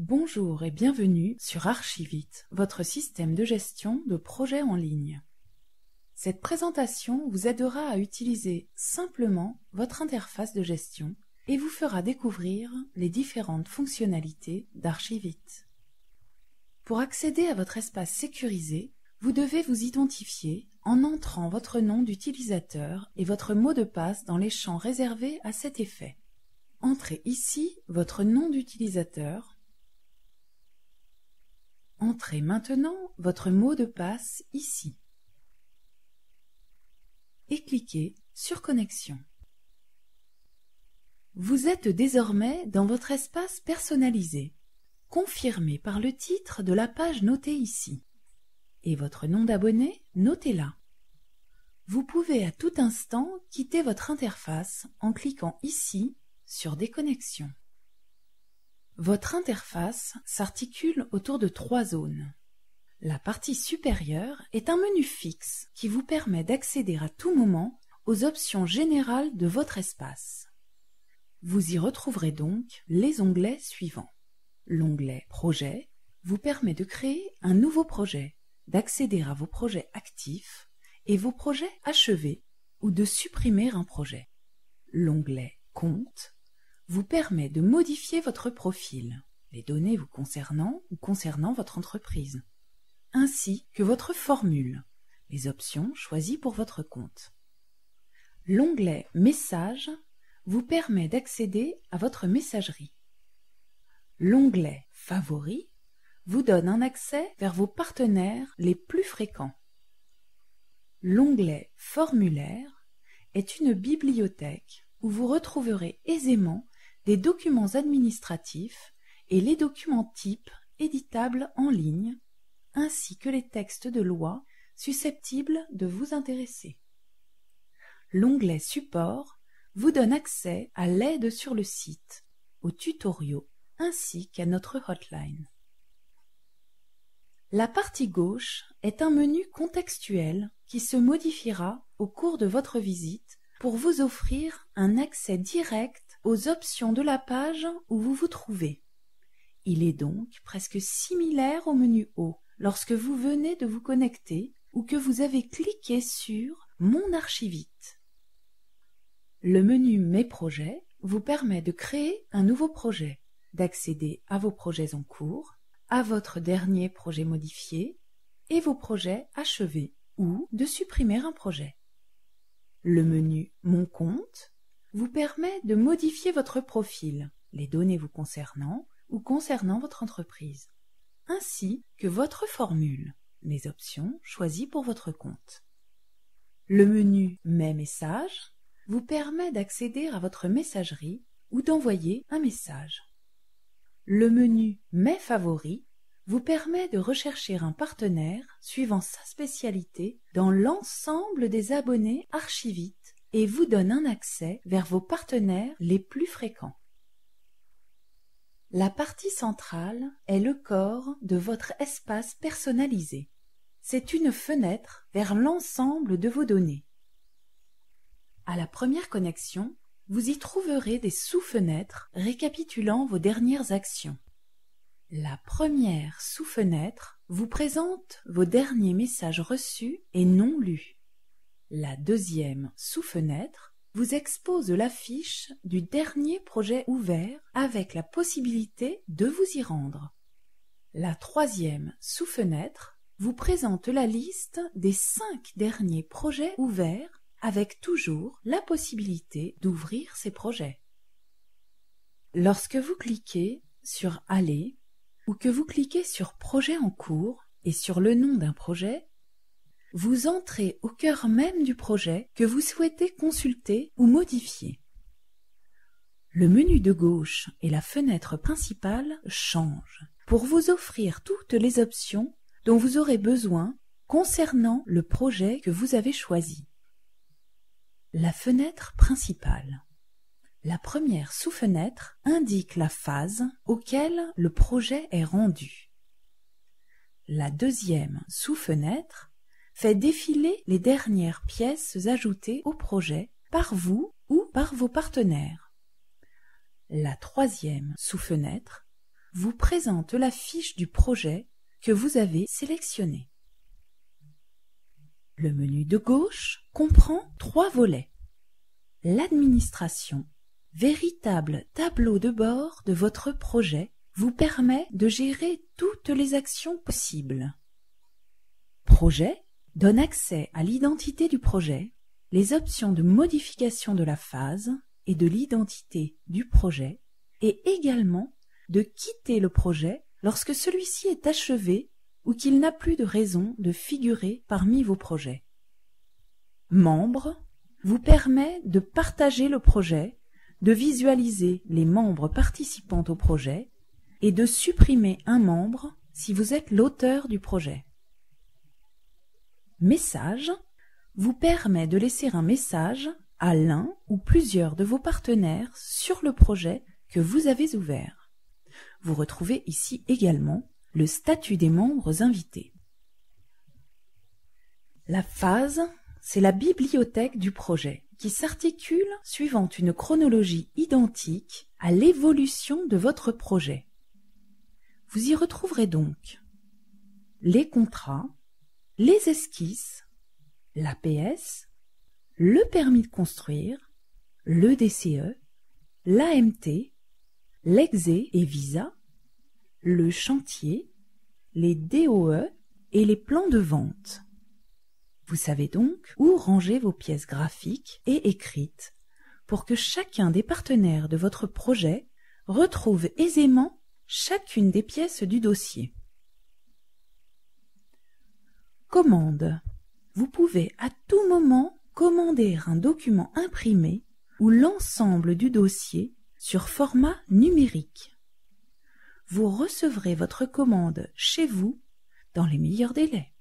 Bonjour et bienvenue sur Archivite, votre système de gestion de projets en ligne. Cette présentation vous aidera à utiliser simplement votre interface de gestion et vous fera découvrir les différentes fonctionnalités d'Archivite. Pour accéder à votre espace sécurisé, vous devez vous identifier en entrant votre nom d'utilisateur et votre mot de passe dans les champs réservés à cet effet. Entrez ici votre nom d'utilisateur. Entrez maintenant votre mot de passe ici et cliquez sur Connexion. Vous êtes désormais dans votre espace personnalisé, confirmé par le titre de la page notée ici, et votre nom d'abonné noté là. Vous pouvez à tout instant quitter votre interface en cliquant ici sur Déconnexion. Votre interface s'articule autour de 3 zones. La partie supérieure est un menu fixe qui vous permet d'accéder à tout moment aux options générales de votre espace. Vous y retrouverez donc les onglets suivants. L'onglet Projet vous permet de créer un nouveau projet, d'accéder à vos projets actifs et vos projets achevés ou de supprimer un projet. L'onglet Compte vous permet de modifier votre profil, les données vous concernant ou concernant votre entreprise, ainsi que votre formule, les options choisies pour votre compte. L'onglet Messages vous permet d'accéder à votre messagerie. L'onglet Favoris vous donne un accès vers vos partenaires les plus fréquents. L'onglet Formulaire est une bibliothèque où vous retrouverez aisément des documents administratifs et les documents types éditables en ligne, ainsi que les textes de loi susceptibles de vous intéresser. L'onglet Support vous donne accès à l'aide sur le site, aux tutoriaux, ainsi qu'à notre hotline. La partie gauche est un menu contextuel qui se modifiera au cours de votre visite pour vous offrir un accès direct aux options de la page où vous vous trouvez. Il est donc presque similaire au menu haut lorsque vous venez de vous connecter ou que vous avez cliqué sur Mon Archivite. Le menu Mes projets vous permet de créer un nouveau projet, d'accéder à vos projets en cours, à votre dernier projet modifié et vos projets achevés ou de supprimer un projet. Le menu Mon compte vous permet de modifier votre profil, les données vous concernant ou concernant votre entreprise, ainsi que votre formule, les options choisies pour votre compte. Le menu Mes messages vous permet d'accéder à votre messagerie ou d'envoyer un message. Le menu Mes favoris vous permet de rechercher un partenaire suivant sa spécialité dans l'ensemble des abonnés Archivite et vous donne un accès vers vos partenaires les plus fréquents. La partie centrale est le corps de votre espace personnalisé. C'est une fenêtre vers l'ensemble de vos données. À la première connexion, vous y trouverez des sous-fenêtres récapitulant vos dernières actions. La première sous-fenêtre vous présente vos derniers messages reçus et non lus. La deuxième sous-fenêtre vous expose l'affiche du dernier projet ouvert avec la possibilité de vous y rendre. La troisième sous-fenêtre vous présente la liste des 5 derniers projets ouverts avec toujours la possibilité d'ouvrir ces projets. Lorsque vous cliquez sur Aller ou que vous cliquez sur Projet en cours et sur le nom d'un projet, vous entrez au cœur même du projet que vous souhaitez consulter ou modifier. Le menu de gauche et la fenêtre principale changent pour vous offrir toutes les options dont vous aurez besoin concernant le projet que vous avez choisi. La fenêtre principale. La première sous-fenêtre indique la phase auquel le projet est rendu. La deuxième sous-fenêtre fait défiler les dernières pièces ajoutées au projet par vous ou par vos partenaires. La troisième sous-fenêtre vous présente la fiche du projet que vous avez sélectionné. Le menu de gauche comprend 3 volets. L'administration, véritable tableau de bord de votre projet, vous permet de gérer toutes les actions possibles. Projet donne accès à l'identité du projet, les options de modification de la phase et de l'identité du projet, et également de quitter le projet lorsque celui-ci est achevé ou qu'il n'a plus de raison de figurer parmi vos projets. Membres vous permet de partager le projet, de visualiser les membres participant au projet et de supprimer un membre si vous êtes l'auteur du projet. Message vous permet de laisser un message à l'un ou plusieurs de vos partenaires sur le projet que vous avez ouvert. Vous retrouvez ici également le statut des membres invités. La phase, c'est la bibliothèque du projet qui s'articule suivant une chronologie identique à l'évolution de votre projet. Vous y retrouverez donc les contrats, les esquisses, l'APS, le permis de construire, le DCE, l'AMT, l'exé et visa, le chantier, les DOE et les plans de vente. Vous savez donc où ranger vos pièces graphiques et écrites pour que chacun des partenaires de votre projet retrouve aisément chacune des pièces du dossier. Commande. Vous pouvez à tout moment commander un document imprimé ou l'ensemble du dossier sur format numérique. Vous recevrez votre commande chez vous dans les meilleurs délais.